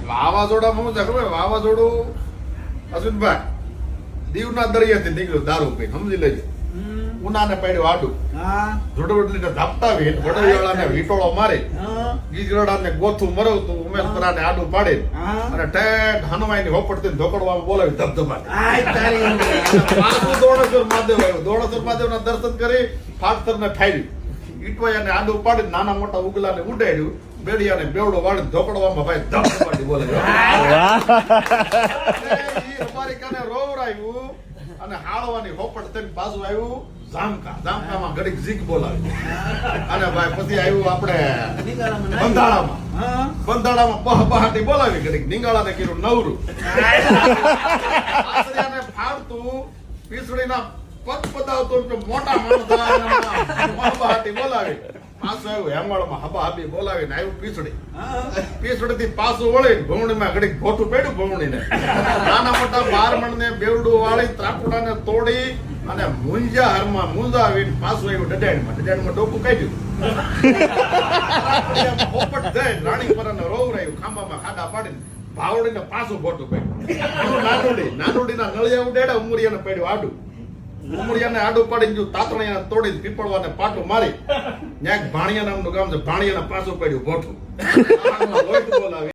વાવાઝોડામાં હું ખબર વાવાઝોડું અશ્વિનભાઈ દીવના દરિયાથી નીકળ્યું દારૂ પીને સમજી લેજો ઉનાને પડ્યું આડું જોડવડલીને ધાપતાવી વડોદરાને વીટોળો મારે ગીજરડાને ગોથું મરવતું ઉમેશપરાને આડું પાડે અને ઠેઠ હનુમાઈની હોપડથી ધોકડવામાં બોલાવી ધબધબાટી પાછું દોડેશ્વર મહાદેવ આવ્યું દોડેશ્વર મહાદેવના દર્શન કરી ફાટસરને ઠાર્યું ઈટવાયાને આડું પાડી નાના મોટા ઉગલાને ઉડાડ્યું બેડિયાને બેવડો વાળી ધોકડવામાં ભાઈ ધબધબાટી બોલાવી અમારી કાને રોવરાયું અને હાળવાની હોપડ થઈને પાછું આવ્યું જામકામાં ઘડીક ઝીક બોલાવી અને ભાઈ પછી આવ્યું આપણે બંધાળામાં બહાટી બોલાવી ઘડીક નિંગાળાને કીધું નવરું આસરિયાને ફાડતું પીસળીના પગ પદાવતો મોટા માણસ બહાટી બોલાવી પાછું આવ્યું હેમાળમાં હબાહબી બોલાવીને આવ્યું પીસડી થી પાછું વળી ભૂમણીમાં ઘડીક ભોઠું પડ્યું ભૂમણીને નાના મોટા 12 મણને બેવડું વાળી ત્રાકુડાને તોડી અને મુંજા હારમાં મુંજાવીને પાછું આવ્યું ડડાણમાં ડોકું કાઢ્યું પોપટ જાય રાણીપરાને રોવરાયું ખાંબામાં ખાડા પાડીને ભાવડીને પાછું ભોઠું પડ્યું નાનોડીના નળિયા ઉડાડ્યા ઉમરિયાને પડ્યું આડું ઉમરિયાને આડું પાડીને જો તાતણિયાને તોડીને પીપળવાને પાટું મારી ન્યાક ભાણિયા નામનું ગામ છે ભાણિયાને પાછું પડ્યું ભોઠું બોલાવી